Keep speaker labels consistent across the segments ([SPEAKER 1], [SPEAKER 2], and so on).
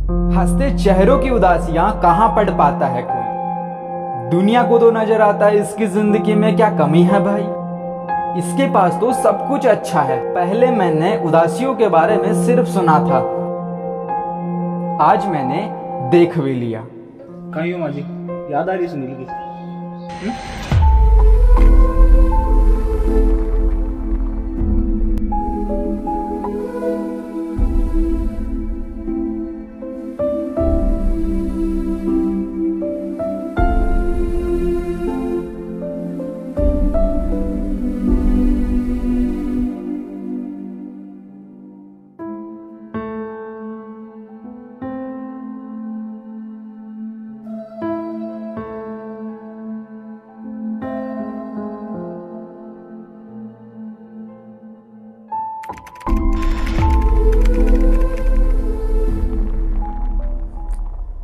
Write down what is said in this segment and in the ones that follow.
[SPEAKER 1] हंसते चेहरों की उदासियां कहाँ पढ़ पाता है कोई। दुनिया को तो नजर आता है इसकी जिंदगी में क्या कमी है भाई। इसके पास तो सब कुछ अच्छा है। पहले मैंने उदासियों के बारे में सिर्फ सुना था, आज मैंने देख भी लिया।
[SPEAKER 2] कहीं हो माजी, याद आ रही सुनील की?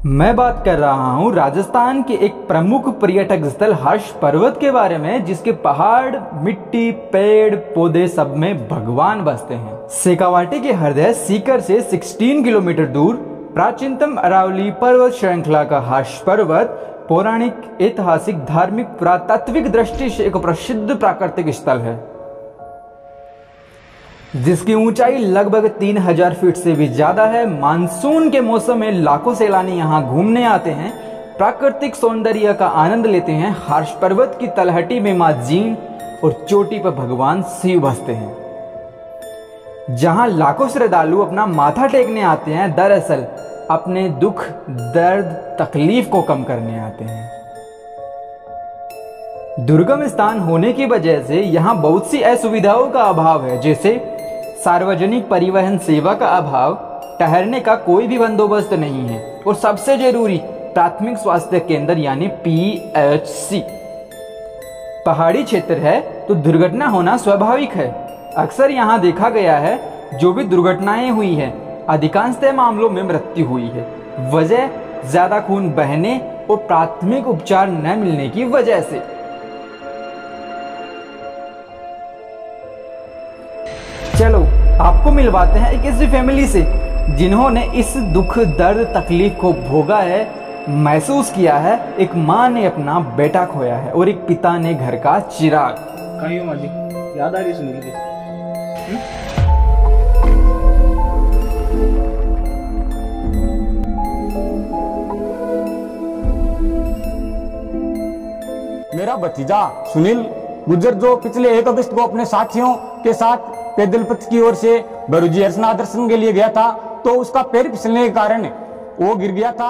[SPEAKER 1] मैं बात कर रहा हूँ राजस्थान के एक प्रमुख पर्यटक स्थल हर्ष पर्वत के बारे में, जिसके पहाड़, मिट्टी, पेड़ पौधे सब में भगवान बसते हैं। शेखावाटी के हृदय सीकर से 16 किलोमीटर दूर प्राचीनतम अरावली पर्वत श्रृंखला का हर्ष पर्वत पौराणिक, ऐतिहासिक, धार्मिक, पुरातात्विक दृष्टि से एक प्रसिद्ध प्राकृतिक स्थल है, जिसकी ऊंचाई लगभग 3000 फीट से भी ज्यादा है। मानसून के मौसम में लाखों सैलानी यहाँ घूमने आते हैं, प्राकृतिक सौंदर्य का आनंद लेते हैं। हर्ष पर्वत की तलहटी में मां जीन और चोटी पर भगवान शिव बसते हैं, जहां लाखों श्रद्धालु अपना माथा टेकने आते हैं। दरअसल अपने दुख, दर्द, तकलीफ को कम करने आते हैं। दुर्गम स्थान होने की वजह से यहाँ बहुत सी असुविधाओं का अभाव है, जैसे सार्वजनिक परिवहन सेवा का अभाव, ठहरने का कोई भी बंदोबस्त नहीं है, और सबसे जरूरी प्राथमिक स्वास्थ्य केंद्र यानी PHC। पहाड़ी क्षेत्र है तो दुर्घटना होना स्वाभाविक है। अक्सर यहाँ देखा गया है जो भी दुर्घटनाएं हुई है, अधिकांशतः मामलों में मृत्यु हुई है। वजह ज्यादा खून बहने और प्राथमिक उपचार न मिलने की वजह से। चलो आपको मिलवाते हैं एक ऐसी फैमिली से जिन्होंने इस दुख, दर्द, तकलीफ को भोगा है, महसूस किया है। एक माँ ने अपना बेटा खोया है और एक पिता ने घर का चिराग।
[SPEAKER 2] कहीं हो माजी, याद आ रही सुनील की?
[SPEAKER 3] मेरा भतीजा सुनील गुजर, जो पिछले 1 अगस्त को अपने साथियों के साथ पैदल पथ की ओर से भरूजी हरसनाथ दर्शन के लिए गया था, तो उसका पैर फिसलने के कारण वो गिर गया था।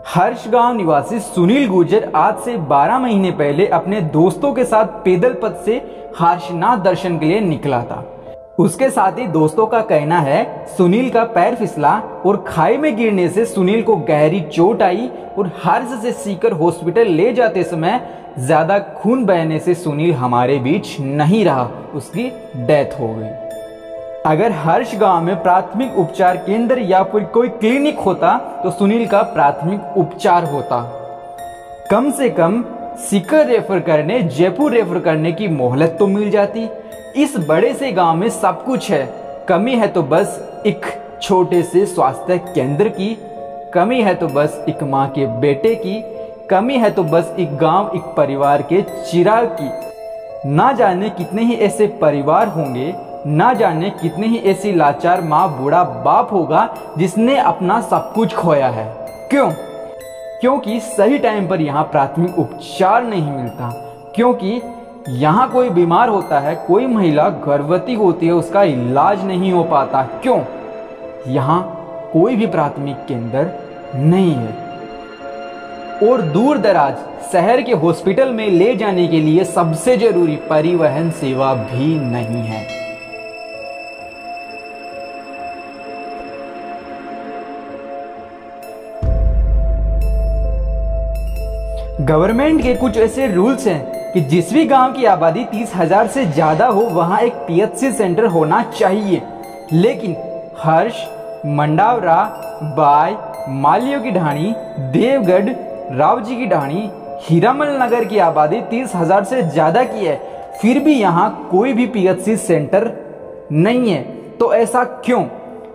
[SPEAKER 1] हर्ष गांव निवासी सुनील गुर्जर आज से 12 महीने पहले अपने दोस्तों के साथ पैदल पथ से हर्षनाथ दर्शन के लिए निकला था। उसके साथ ही दोस्तों का कहना है सुनील का पैर फिसला और खाई में गिरने से सुनील को गहरी चोट आई और हर्ष से सीकर हॉस्पिटल ले जाते समय ज्यादा खून बहने से सुनील हमारे बीच नहीं रहा, उसकी डेथ हो गई। अगर हर्ष गांव में प्राथमिक उपचार केंद्र या फिर कोई क्लिनिक होता तो सुनील का प्राथमिक उपचार होता। कम से कम सीकर रेफर करने, जयपुर रेफर करने की मोहलत तो मिल जाती। इस बड़े से गांव में सब कुछ है, कमी है तो बस एक छोटे से स्वास्थ्य केंद्र की, कमी है तो बस एक माँ के बेटे की, कमी है तो बस एक गांव, एक परिवार के चिराग की। ना जाने कितने ही ऐसे परिवार होंगे, ना जाने कितने ही ऐसी लाचार माँ, बूढ़ा बाप होगा जिसने अपना सब कुछ खोया है। क्यों? क्योंकि सही टाइम पर यहाँ प्राथमिक उपचार नहीं मिलता। क्योंकि यहाँ कोई बीमार होता है, कोई महिला गर्भवती होती है, उसका इलाज नहीं हो पाता। क्यों? यहाँ कोई भी प्राथमिक केंद्र नहीं है और दूर दराज शहर के हॉस्पिटल में ले जाने के लिए सबसे जरूरी परिवहन सेवा भी नहीं है। गवर्नमेंट के कुछ ऐसे रूल्स हैं कि जिस भी गांव की आबादी 30,000 से ज्यादा हो वहां एक PHC सेंटर होना चाहिए। लेकिन हर्ष, मंडावरा, बाय, मालियों की ढाणी, देवगढ़, रावजी की ढाणी, हीरामल नगर की आबादी 30,000 से ज्यादा की है, फिर भी यहाँ कोई भी PHC सेंटर नहीं है। तो ऐसा क्यों?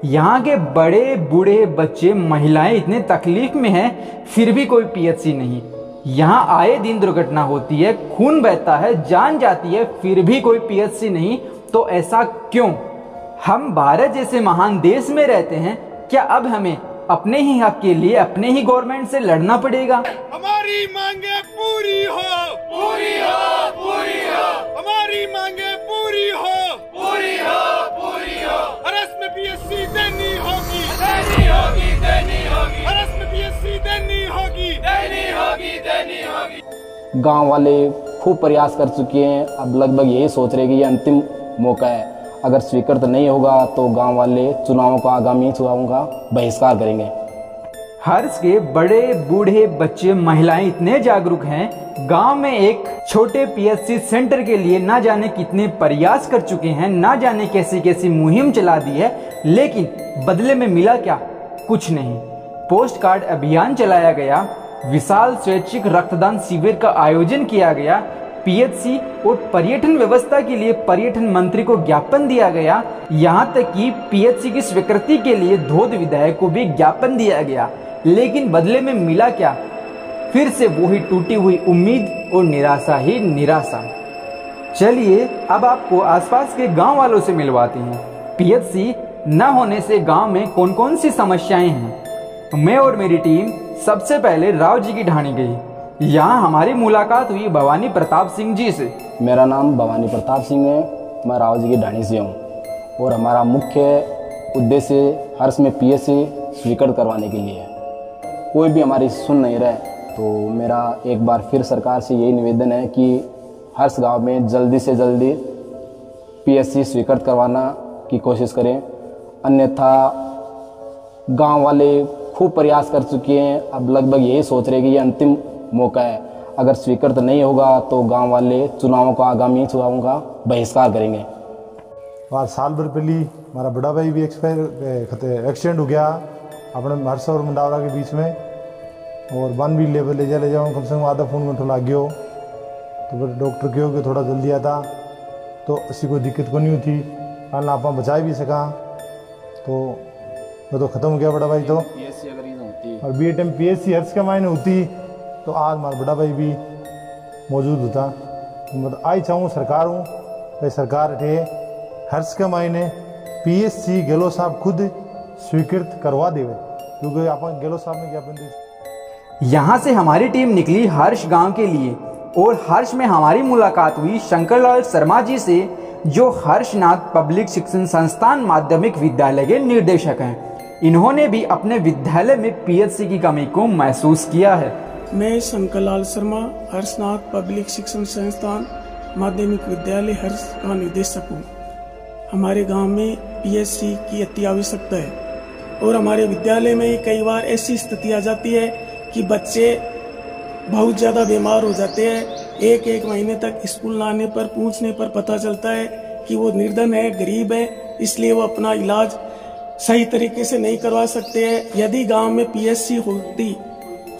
[SPEAKER 1] यहाँ के बड़े बूढ़े बच्चे महिलाएं इतने तकलीफ में हैं, फिर भी कोई पीएचसी नहीं। यहाँ आए दिन दुर्घटना होती है, खून बहता है, जान जाती है, फिर भी कोई पीएचसी नहीं। तो ऐसा क्यों? हम भारत जैसे महान देश में रहते हैं, क्या अब हमें अपने ही हक के लिए अपने ही गवर्नमेंट से लड़ना पड़ेगा?
[SPEAKER 4] हमारी मांगे पूरी हो, पूरी हो, पूरी हो। हमारी मांगे पूरी हो, पूरी हो, पूरी हो। हरस में पीएचसी देनी होगी, देनी होगी, देनी होगी। हरस में पीएचसी देनी होगी, देनी होगी, देनी होगी।
[SPEAKER 5] गांव वाले खूब प्रयास कर चुके हैं, अब लगभग यही सोच रहे कि ये अंतिम मौका है। अगर स्वीकृत नहीं होगा तो गांव वाले आगामी चुनावों का बहिष्कार करेंगे।
[SPEAKER 1] हर्ष के बड़े बूढ़े बच्चे महिलाएं इतने जागरूक हैं, गांव में एक छोटे पीएचसी सेंटर के लिए ना जाने कितने प्रयास कर चुके हैं, ना जाने कैसी कैसी मुहिम चला दी है, लेकिन बदले में मिला क्या? कुछ नहीं। पोस्ट कार्ड अभियान चलाया गया, विशाल स्वैच्छिक रक्तदान शिविर का आयोजन किया गया, पीएचसी और पर्यटन व्यवस्था के लिए पर्यटन मंत्री को ज्ञापन दिया गया, यहाँ तक कि पीएचसी की स्वीकृति के लिए धोद विधायक को भी ज्ञापन दिया गया, लेकिन बदले में मिला क्या? फिर से वही टूटी हुई उम्मीद और निराशा ही निराशा। चलिए अब आपको आसपास के गांव वालों से मिलवाते हैं। पीएचसी न होने से गांव में कौन कौन सी समस्याएं हैं। मैं और मेरी टीम सबसे पहले राव जी की ढाणी गई। यहाँ हमारी मुलाकात हुई भवानी प्रताप सिंह जी से।
[SPEAKER 5] मेरा नाम भवानी प्रताप सिंह है, मैं राव जी की ढाणी से हूँ और हमारा मुख्य उद्देश्य हर्ष में पीएचसी स्वीकृत करवाने के लिए है। कोई भी हमारी सुन नहीं रहा, तो मेरा एक बार फिर सरकार से यही निवेदन है कि हर्ष गांव में जल्दी से जल्दी पीएचसी स्वीकृत करवाना की कोशिश करें, अन्यथा गांव वाले खूब प्रयास कर चुके हैं, अब लगभग यही सोच रहे कि ये अंतिम मौका है। अगर स्वीकृत नहीं होगा तो गांव वाले आगामी चुनावों का बहिष्कार करेंगे।
[SPEAKER 6] और साल भर पहले हमारा बड़ा भाई भी एक्सीडेंट हो गया अपने हर्ष और मंडावरा के बीच में, और बन भी ले जाऊँ कम से कम आधा फोन घंटों लग गया। तो फिर डॉक्टर कहो कि थोड़ा जल्दी आता तो ऐसी कोई दिक्कत को नहीं होती, कल आप बचा भी सका। तो मैं तो ख़त्म हो गया बड़ा भाई तो, और बी टाइम पीएचसी हर्ष के मायने होती तो आज हमारा बड़ा भाई भी मौजूद होता। तो मतलब आई चाहूँ सरकार हूँ भाई, सरकार थे हर्ष के मायने पीएचसी गेलो साहब खुद स्वीकृत करवा देवे, क्योंकि आप गेलो साहब ने ज्ञापन दी।
[SPEAKER 1] यहाँ से हमारी टीम निकली हर्ष गांव के लिए, और हर्ष में हमारी मुलाकात हुई शंकरलाल शर्मा जी से, जो हर्षनाथ पब्लिक शिक्षण संस्थान माध्यमिक विद्यालय के निर्देशक हैं। इन्होंने भी अपने विद्यालय में पीएचसी की कमी को महसूस किया है।
[SPEAKER 7] मैं शंकरलाल शर्मा हर्षनाथ पब्लिक शिक्षण संस्थान माध्यमिक विद्यालय हर्ष का निदेशक हूँ। हमारे गांव में पीएचसी की अति आवश्यकता है, और हमारे विद्यालय में कई बार ऐसी स्थिति आ जाती है कि बच्चे बहुत ज़्यादा बीमार हो जाते हैं। एक महीने तक स्कूल ना आने पर पूछने पर पता चलता है कि वो निर्धन है, गरीब है, इसलिए वो अपना इलाज सही तरीके से नहीं करवा सकते हैं। यदि गांव में पीएचसी होती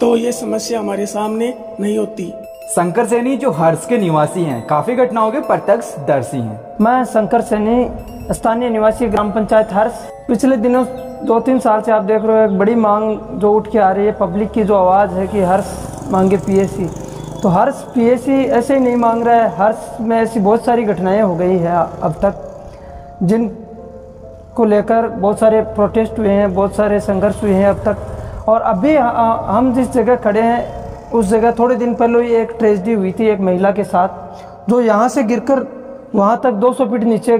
[SPEAKER 7] तो ये समस्या हमारे सामने नहीं होती।
[SPEAKER 1] शंकर सैनी जो हर्ष के निवासी हैं, काफी घटनाओं के प्रत्यक्षदर्शी हैं।
[SPEAKER 8] मैं शंकर सैनी, स्थानीय निवासी, ग्राम पंचायत हर्ष। पिछले दिनों 2-3 साल से आप देख रहे हो एक बड़ी मांग जो उठ के आ रही है, पब्लिक की जो आवाज़ है कि हर्ष मांगे पीएचसी। तो हर्ष पीएचसी ऐसे ही नहीं मांग रहा है। हर्ष में ऐसी बहुत सारी घटनाएं हो गई है अब तक, जिनको लेकर बहुत सारे प्रोटेस्ट हुए हैं, बहुत सारे संघर्ष हुए हैं अब तक। और अभी हम जिस जगह खड़े हैं उस जगह थोड़े दिन पहले ही एक ट्रेजेडी हुई थी एक महिला के साथ, जो यहाँ से गिरकर वहाँ तक 200 फीट नीचे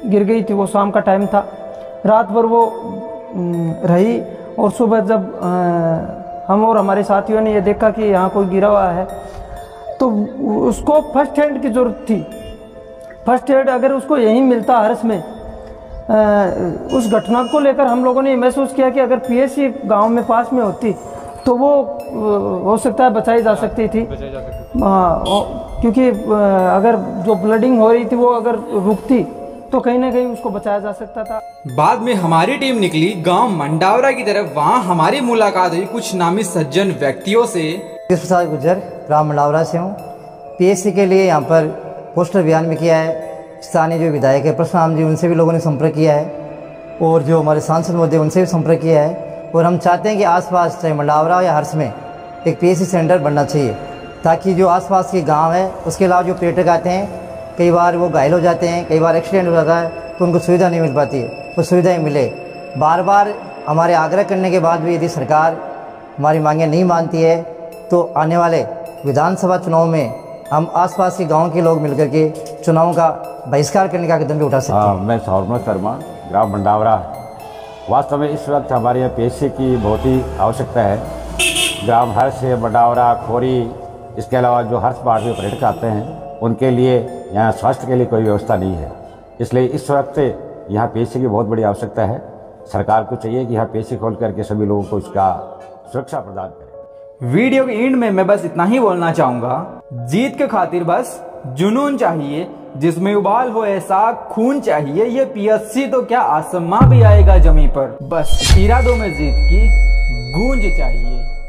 [SPEAKER 8] गिर गई थी। वो शाम का टाइम था, रात भर वो रही, और सुबह जब हम और हमारे साथियों ने ये देखा कि यहाँ कोई गिरा हुआ है, तो उसको फर्स्ट एड की ज़रूरत थी। फर्स्ट एड अगर उसको यहीं मिलता हर्ष में, उस घटना को लेकर हम लोगों ने महसूस किया कि अगर पीएचसी गांव में पास में होती तो वो हो सकता है बचाई जा सकती थी। क्योंकि अगर जो ब्लडिंग हो रही थी वो अगर रुकती तो कहीं ना कहीं उसको बचाया जा सकता था।
[SPEAKER 1] बाद में हमारी टीम निकली गांव मंडावरा की तरफ। वहां हमारी मुलाकात हुई कुछ नामी सज्जन व्यक्तियों से।
[SPEAKER 9] प्रसाद गुजर, ग्राम मंडावरा से हूँ। पीएचसी के लिए यहाँ पर पोस्टर अभियान में किया है। स्थानीय जो विधायक है परशुराम जी, उनसे भी लोगों ने संपर्क किया है। और जो हमारे सांसद महोदय उनसे भी संपर्क किया है। और हम चाहते हैं कि आसपास चाहे मंडावरा या हर्ष में एक पीएससी सेंटर बनना चाहिए, ताकि जो आसपास के गांव है, उसके अलावा जो पर्यटक आते हैं, कई बार वो घायल हो जाते हैं, कई बार एक्सीडेंट हो जाता है, तो उनको सुविधा नहीं मिल पाती है, वो सुविधाएँ मिले। बार बार हमारे आग्रह करने के बाद भी यदि सरकार हमारी मांगें नहीं मानती है, तो आने वाले विधानसभा चुनाव में हम आसपास के गांव के लोग मिलकर के चुनावों का बहिष्कार करने का कदम भी उठा सकते हैं।
[SPEAKER 3] मैं सौरभ शर्मा, ग्राम मंडावरा। वास्तव में इस वक्त हमारे यहाँ पीएससी की बहुत ही आवश्यकता है। ग्राम हर्ष, मंडावरा, खोरी, इसके अलावा जो हर्ष बाढ़ में पर्यटक आते हैं, उनके लिए यहाँ स्वास्थ्य के लिए कोई व्यवस्था नहीं है। इसलिए इस वक्त यहाँ पीएससी की बहुत बड़ी आवश्यकता है। सरकार को चाहिए कि यहाँ पीएससी खोल करके सभी लोगों को इसका सुरक्षा प्रदान करें।
[SPEAKER 1] वीडियो के एंड में मैं बस इतना ही बोलना चाहूंगा, जीत के खातिर बस जुनून चाहिए, जिसमें उबाल हो ऐसा खून चाहिए। ये पीएससी तो क्या आसमां भी आएगा जमीन पर, बस इरादों में जीत की गूंज चाहिए।